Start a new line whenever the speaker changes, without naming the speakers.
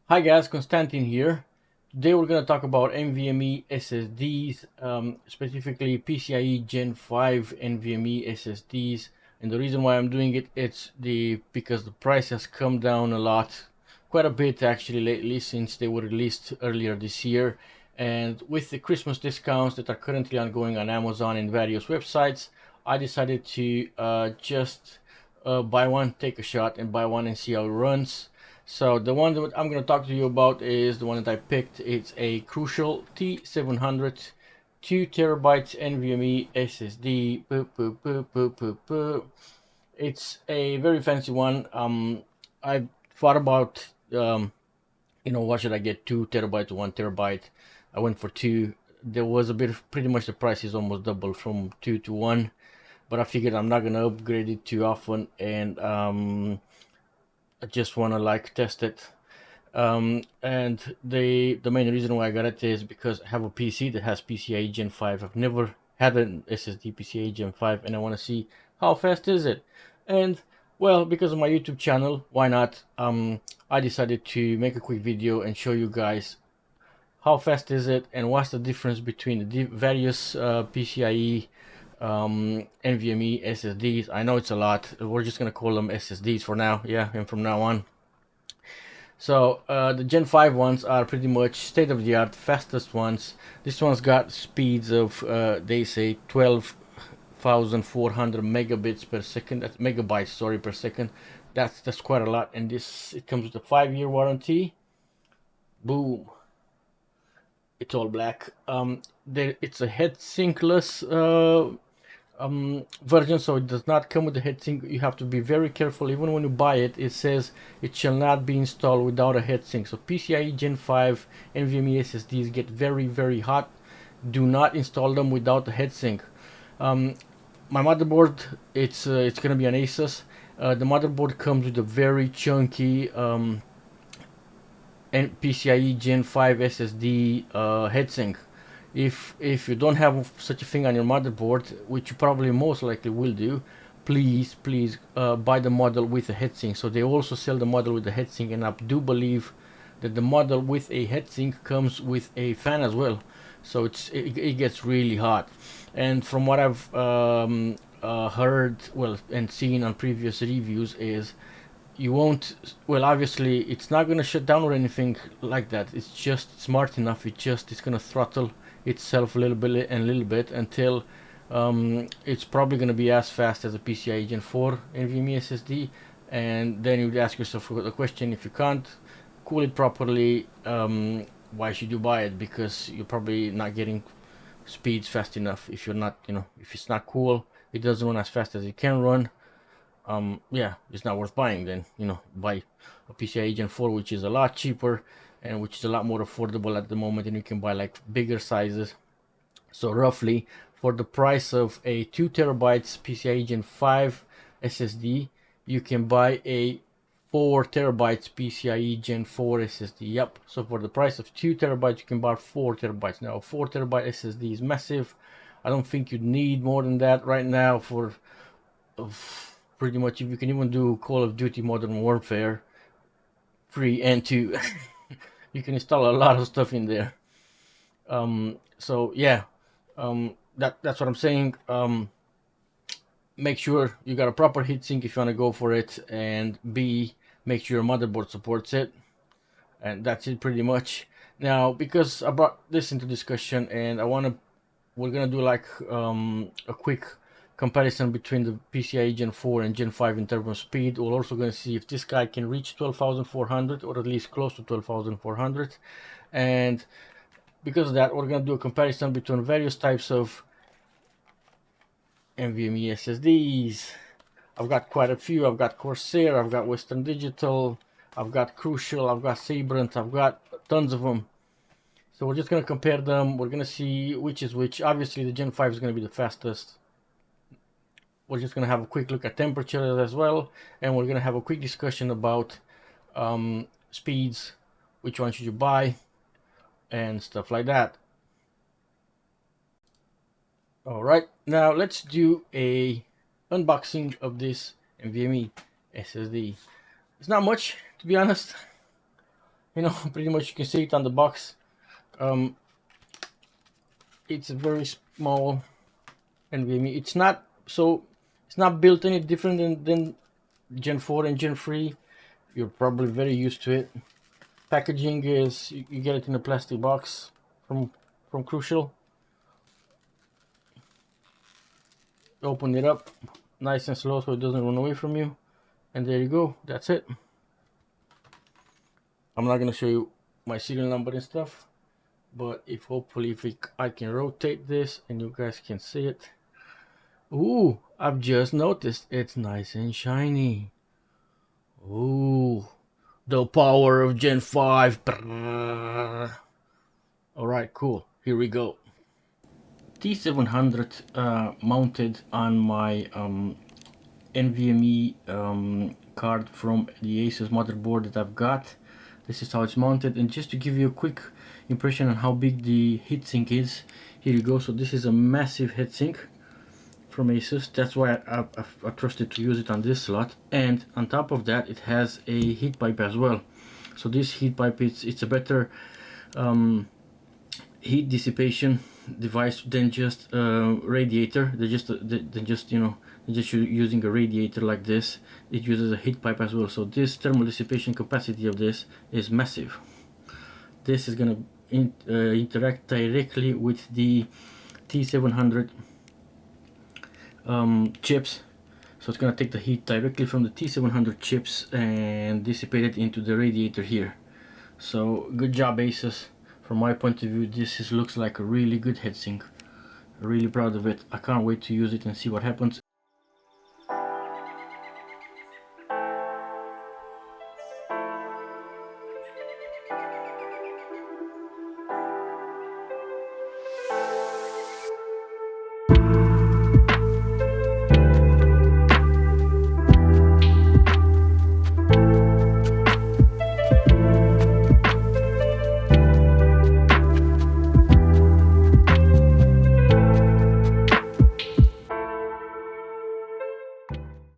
Hi guys, Konstantin here. Today we're going to talk about NVMe SSDs, specifically PCIe Gen 5 NVMe SSDs. And the reason why I'm doing it, because the price has come down a lot, quite a bit actually lately since they were released earlier this year. And with the Christmas discounts that are currently ongoing on Amazon and various websites, I decided to just buy one, take a shot and buy one and see how it runs. So the one that I'm going to talk to you about is the one that I picked. It's a Crucial T700 2 terabytes NVMe SSD. It's a very fancy one. I thought about what should I get, 2 terabytes or 1 terabyte. I went for two. There was a bit of, pretty much the price is almost double from two to one, but I figured I'm not gonna upgrade it too often, and I just want to test it. And the main reason why I got it is because I have a PC that has PCIe Gen 5. I've never had an SSD PCIe Gen 5, and I want to see how fast is it. And well, because of my YouTube channel, why not? I decided to make a quick video and show you guys how fast is it and what's the difference between the various PCIe NVMe SSDs. I know it's a lot. We're just gonna call them SSDs for now. Yeah, and from now on. So the Gen 5 ones are pretty much state-of-the-art, fastest ones. This one's got speeds of, they say, 12,400 megabits per second. That's megabytes, sorry, per second. That's quite a lot. And it comes with a 5-year warranty. Boom. It's all black. It's a heat-sinkless version, so it does not come with the heatsink. You have to be very careful. Even when you buy it, it says it shall not be installed without a heatsink. So PCIe Gen 5 NVMe SSDs get very hot. Do not install them without the heatsink. My motherboard, it's gonna be an Asus. The motherboard comes with a very chunky PCIe Gen 5 SSD heatsink. If you don't have such a thing on your motherboard, which you probably most likely will do, please buy the model with a heatsink. So they also sell the model with the heatsink, and I do believe that the model with a heatsink comes with a fan as well. So it gets really hot. And from what I've heard, well, and seen on previous reviews, is you won't, well, obviously it's not going to shut down or anything like that. It's just smart enough. It's going to throttle itself a little bit until it's probably going to be as fast as a PCIe Gen 4 NVMe SSD. And then you'd ask yourself the question, if you can't cool it properly, why should you buy it? Because you're probably not getting speeds fast enough. If you're not, if it's not cool, it doesn't run as fast as it can run. Yeah, it's not worth buying. Then buy a PCIe Gen 4, which is a lot cheaper and which is a lot more affordable at the moment, and you can buy bigger sizes. So roughly, for the price of a 2 terabytes PCIe Gen 5 SSD, you can buy a 4 terabytes PCIe Gen 4 SSD. Yep. So for the price of 2 terabytes, you can buy 4 terabytes. Now, a 4 terabyte SSD is massive. I don't think you'd need more than that right now for pretty much, if you can even do Call of Duty Modern Warfare 3 and 2. You can install a lot of stuff in there. So yeah, that's what I'm saying. Make sure you got a proper heatsink if you want to go for it, and B, make sure your motherboard supports it, and that's it pretty much. Now, because I brought this into discussion, and we're gonna do a quick comparison between the PCIe Gen 4 and Gen 5 in terms of speed. We're also going to see if this guy can reach 12,400 or at least close to 12,400. And because of that, we're going to do a comparison between various types of NVMe SSDs. I've got quite a few. I've got Corsair, I've got Western Digital, I've got Crucial, I've got Sabrent, I've got tons of them. So we're just going to compare them. We're going to see which is which. Obviously, the Gen 5 is going to be the fastest. We're just going to have a quick look at temperatures as well, and we're going to have a quick discussion about speeds, which one should you buy, and stuff like that. All right, now let's do a unboxing of this NVMe SSD. It's not much, to be honest. you know, pretty much you can see it on the box. It's a very small NVMe. It's not built any different than Gen 4 and Gen 3. You're probably very used to it. Packaging is you get it in a plastic box from Crucial. Open it up nice and slow so it doesn't run away from you, and there you go. That's it. I'm not gonna show you my serial number and stuff, but hopefully I can rotate this and you guys can see it. Ooh, I've just noticed it's nice and shiny. Ooh, the power of Gen 5. Alright, cool. Here we go. T700 mounted on my NVMe card from the Asus motherboard that I've got. This is how it's mounted, and just to give you a quick impression on how big the heatsink is, here you go. So this is a massive heatsink from Asus. That's why I trusted to use it on this slot, and on top of that it has a heat pipe as well. So this heat pipe, it's a better heat dissipation device than just radiator. They're just using a radiator like this. It uses a heat pipe as well. So this thermal dissipation capacity of this is massive. This is gonna interact directly with the T700 chips. So it's gonna take the heat directly from the T700 chips and dissipate it into the radiator here. So good job, Asus. From my point of view, this looks like a really good heatsink. Really proud of it. I can't wait to use it and see what happens.